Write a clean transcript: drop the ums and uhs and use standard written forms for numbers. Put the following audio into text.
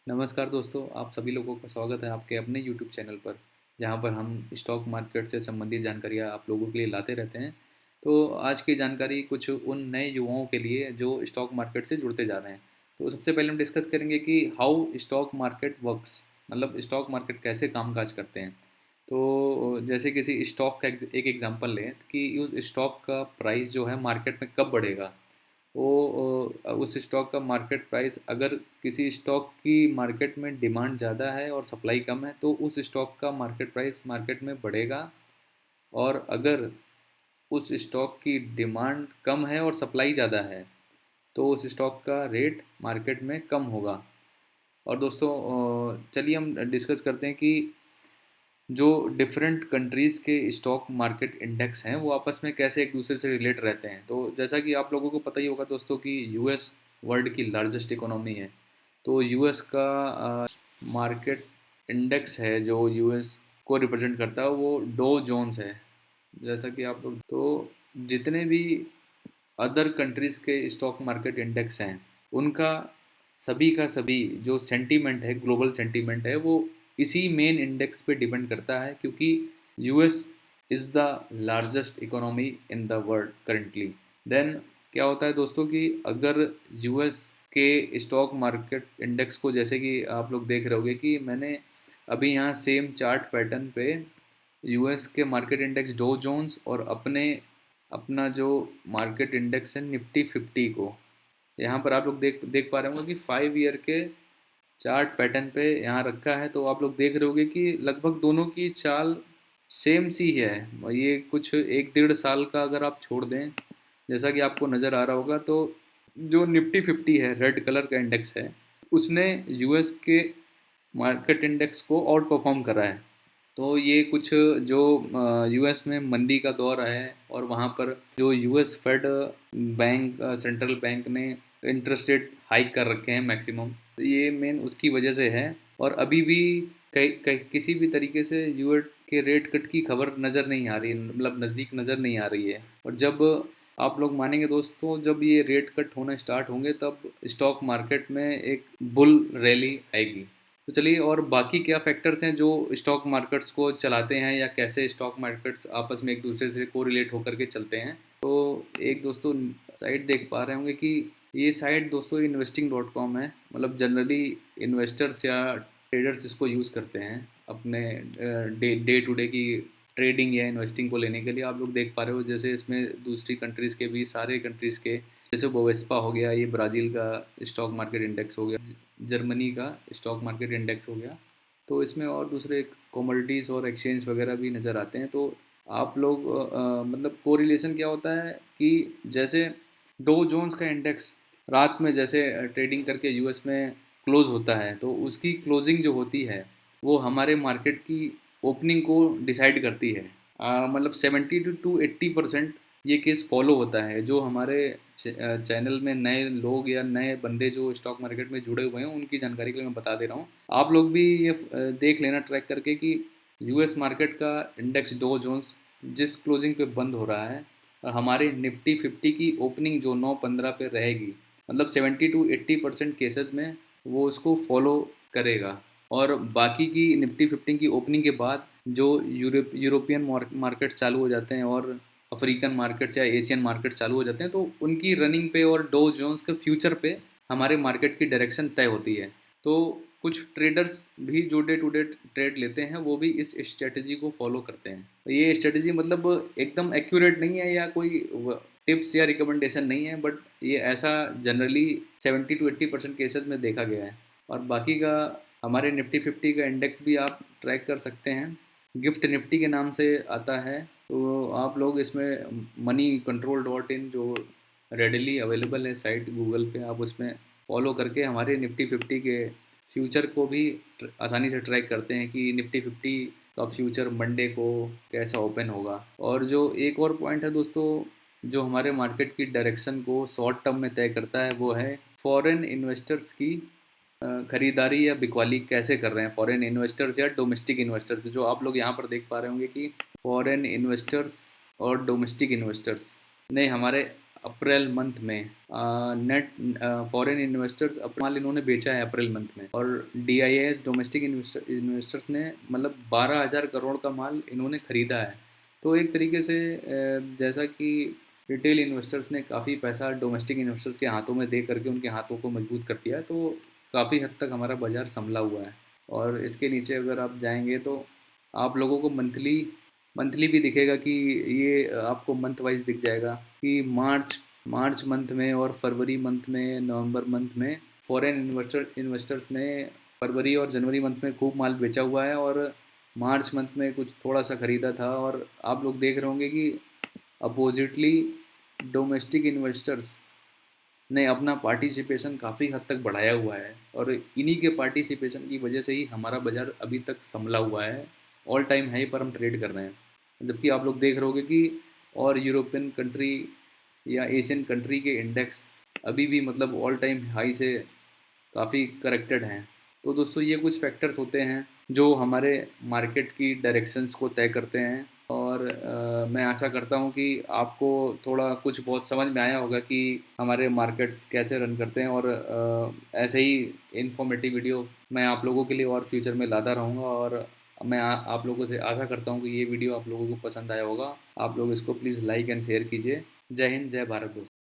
नमस्कार दोस्तों, आप सभी लोगों का स्वागत है आपके अपने यूट्यूब चैनल पर, जहाँ पर हम स्टॉक मार्केट से संबंधित जानकारियाँ आप लोगों के लिए लाते रहते हैं। तो आज की जानकारी कुछ उन नए युवाओं के लिए जो स्टॉक मार्केट से जुड़ते जा रहे हैं। तो सबसे पहले हम डिस्कस करेंगे कि हाउ स्टॉक मार्केट वर्क्स, मतलब स्टॉक मार्केट कैसे कामकाज करते हैं। तो जैसे किसी स्टॉक का एक एग्जांपल लें कि उस स्टॉक का प्राइस जो है मार्केट में कब बढ़ेगा। उस स्टॉक का मार्केट प्राइस, अगर किसी स्टॉक की मार्केट में डिमांड ज़्यादा है और सप्लाई कम है तो उस स्टॉक का मार्केट प्राइस मार्केट में बढ़ेगा। और अगर उस स्टॉक की डिमांड कम है और सप्लाई ज़्यादा है तो उस स्टॉक का रेट मार्केट में कम होगा। और दोस्तों, चलिए हम डिस्कस करते हैं कि जो डिफरेंट कंट्रीज़ के स्टॉक मार्केट इंडेक्स हैं वो आपस में कैसे एक दूसरे से रिलेट रहते हैं। तो जैसा कि आप लोगों को पता ही होगा दोस्तों कि यूएस वर्ल्ड की लार्जेस्ट इकोनॉमी है। तो यूएस का मार्केट इंडेक्स है जो यूएस को रिप्रेजेंट करता है, वो डो जोन्स है। जैसा कि आप लोग तो जितने भी अदर कंट्रीज़ के स्टॉक मार्केट इंडेक्स हैं, उनका सभी का सभी जो सेंटीमेंट है, ग्लोबल सेंटीमेंट है, वो इसी मेन इंडेक्स पे डिपेंड करता है, क्योंकि US is the largest economy in the world currently. Then क्या होता है दोस्तों कि अगर यूएस के स्टॉक मार्केट इंडेक्स को, जैसे कि आप लोग देख रहे होगे कि मैंने अभी यहाँ सेम चार्ट पैटर्न पे यूएस के मार्केट इंडेक्स डो जोन्स और अपने अपना जो मार्केट इंडेक्स है निफ्टी 50 को यहाँ पर आप लोग देख देख पा रहे होंगे कि 5 ईयर के चार्ट पैटर्न पे यहाँ रखा है। तो आप लोग देख रहे होंगे कि लगभग दोनों की चाल सेम सी है। ये कुछ 1 डेढ़ साल का अगर आप छोड़ दें, जैसा कि आपको नज़र आ रहा होगा, तो जो निफ्टी 50 है, रेड कलर का इंडेक्स है, उसने यूएस के मार्केट इंडेक्स को आउट परफॉर्म करा है। तो ये कुछ जो यूएस में मंदी का दौर है और वहाँ पर जो US Fed bank, central bank ने इंटरेस्ट रेट हाइक कर रखे हैं मैक्सिमम, तो ये मेन उसकी वजह से है। और अभी भी कई कई किसी भी तरीके से यूएस के रेट कट की खबर नज़र नहीं आ रही है, मतलब नज़दीक नज़र नहीं आ रही है। और जब आप लोग मानेंगे दोस्तों, जब ये रेट कट होना स्टार्ट होंगे तब स्टॉक मार्केट में एक बुल रैली आएगी। तो चलिए, और बाकी क्या फैक्टर्स हैं जो स्टॉक मार्केट्स को चलाते हैं या कैसे स्टॉक मार्केट्स आपस में एक दूसरे से कोरिलेट होकर के चलते हैं। तो एक दोस्तों साइट देख पा रहे होंगे कि ये साइट दोस्तों investing.com है। मतलब जनरली इन्वेस्टर्स या ट्रेडर्स इसको यूज़ करते हैं अपने डे टू डे की ट्रेडिंग या इन्वेस्टिंग को लेने के लिए। आप लोग देख पा रहे हो जैसे इसमें दूसरी कंट्रीज़ के भी, सारे कंट्रीज़ के, जैसे बोवेस्पा हो गया, ये ब्राज़ील का स्टॉक मार्केट इंडेक्स हो गया, जर्मनी का स्टॉक मार्केट इंडेक्स हो गया। तो इसमें और दूसरे कमोडिटीज़ और एक्सचेंज वगैरह भी नज़र आते हैं। तो आप लोग मतलब कोरिलेशन क्या होता है कि जैसे डो जोन्स का इंडेक्स रात में जैसे ट्रेडिंग करके यूएस में क्लोज होता है, तो उसकी क्लोजिंग जो होती है वो हमारे मार्केट की ओपनिंग को डिसाइड करती है। मतलब 70 to 80% ये केस फॉलो होता है। जो हमारे चैनल में नए लोग या नए बंदे जो स्टॉक मार्केट में जुड़े हुए हैं उनकी जानकारी के लिए मैं बता दे रहा हूँ। आप लोग भी ये देख लेना ट्रैक करके कि यूएस मार्केट का इंडेक्स डो जोन्स जिस क्लोजिंग पे बंद हो रहा है और हमारे निफ्टी 50 की ओपनिंग जो 9:15 पे रहेगी, मतलब 70 to 80% केसेस में वो उसको फॉलो करेगा। और बाकी की निफ्टी 50 की ओपनिंग के बाद जो यूरोपियन मार्केट चालू हो जाते हैं और अफ्रीकन मार्केट्स या एशियन मार्केट्स चालू हो जाते हैं, तो उनकी रनिंग पे और डो जोन्स के फ्यूचर पे हमारे मार्केट की डायरेक्शन तय होती है। तो कुछ ट्रेडर्स भी जो डे टू डे ट्रेड लेते हैं वो भी इस स्ट्रेटजी को फॉलो करते हैं। तो ये स्ट्रेटजी मतलब एकदम एक्यूरेट नहीं है या कोई टिप्स या रिकमेंडेशन नहीं है, बट ये ऐसा जनरली 70 to 80% केसेस में देखा गया है। और बाकी का हमारे निफ्टी 50 का इंडेक्स भी आप ट्रैक कर सकते हैं, गिफ्ट निफ्टी के नाम से आता है। तो आप लोग इसमें moneycontrol.in जो रेडली अवेलेबल है साइट गूगल पे, आप उसमें फॉलो करके हमारे निफ्टी 50 के फ्यूचर को भी आसानी से ट्रैक करते हैं कि निफ्टी 50 का फ्यूचर मंडे को कैसा ओपन होगा। और जो एक और पॉइंट है दोस्तों, जो हमारे मार्केट की डायरेक्शन को शॉर्ट टर्म में तय करता है, वो है फॉरेन इन्वेस्टर्स की खरीदारी या बिकवाली कैसे कर रहे हैं फॉरेन इन्वेस्टर्स या डोमेस्टिक इन्वेस्टर्स। जो आप लोग यहाँ पर देख पा रहे होंगे कि फॉरेन इन्वेस्टर्स और डोमेस्टिक इन्वेस्टर्स ने हमारे अप्रैल मंथ में नेट फॉरेन इन्वेस्टर्स अपना माल इन्होंने बेचा है अप्रैल मंथ में, और DIAS डोमेस्टिक इन्वेस्टर्स ने मतलब 12,000 करोड़ का माल इन्होंने खरीदा है। तो एक तरीके से जैसा कि रिटेल इन्वेस्टर्स ने काफ़ी पैसा डोमेस्टिक इन्वेस्टर्स के हाथों में दे करके उनके हाथों को मजबूत कर दिया है, तो काफ़ी हद तक हमारा बाज़ार संभला हुआ है। और इसके नीचे अगर आप जाएंगे तो आप लोगों को मंथली मंथली भी दिखेगा कि ये आपको मंथ वाइज दिख जाएगा कि मार्च मंथ में और फरवरी मंथ में, नवंबर मंथ में फॉरेन इन्वेस्टर्स ने फरवरी और जनवरी मंथ में खूब माल बेचा हुआ है, और मार्च मंथ में कुछ थोड़ा सा ख़रीदा था। और आप लोग देख रहे होंगे कि अपोजिटली डोमेस्टिक इन्वेस्टर्स ने अपना पार्टिसिपेशन काफ़ी हद तक बढ़ाया हुआ है, और इन्हीं के पार्टिसिपेशन की वजह से ही हमारा बाज़ार अभी तक संभला हुआ है। ऑल टाइम हाई पर हम ट्रेड कर रहे हैं, जबकि आप लोग देख रहे होंगे कि और यूरोपियन कंट्री या एशियन कंट्री के इंडेक्स अभी भी मतलब ऑल टाइम हाई से काफ़ी करेक्टेड हैं। तो दोस्तों ये कुछ फैक्टर्स होते हैं जो हमारे मार्केट की डायरेक्शंस को तय करते हैं, और मैं आशा करता हूँ कि आपको थोड़ा कुछ बहुत समझ में आया होगा कि हमारे मार्केट्स कैसे रन करते हैं, और ऐसे ही इन्फॉर्मेटिव वीडियो मैं आप लोगों के लिए और फ्यूचर में लाता रहूँगा। और मैं आप लोगों से आशा करता हूँ कि ये वीडियो आप लोगों को पसंद आया होगा। आप लोग इसको प्लीज़ लाइक एंड शेयर कीजिए। जय हिंद, जय भारत दोस्तों।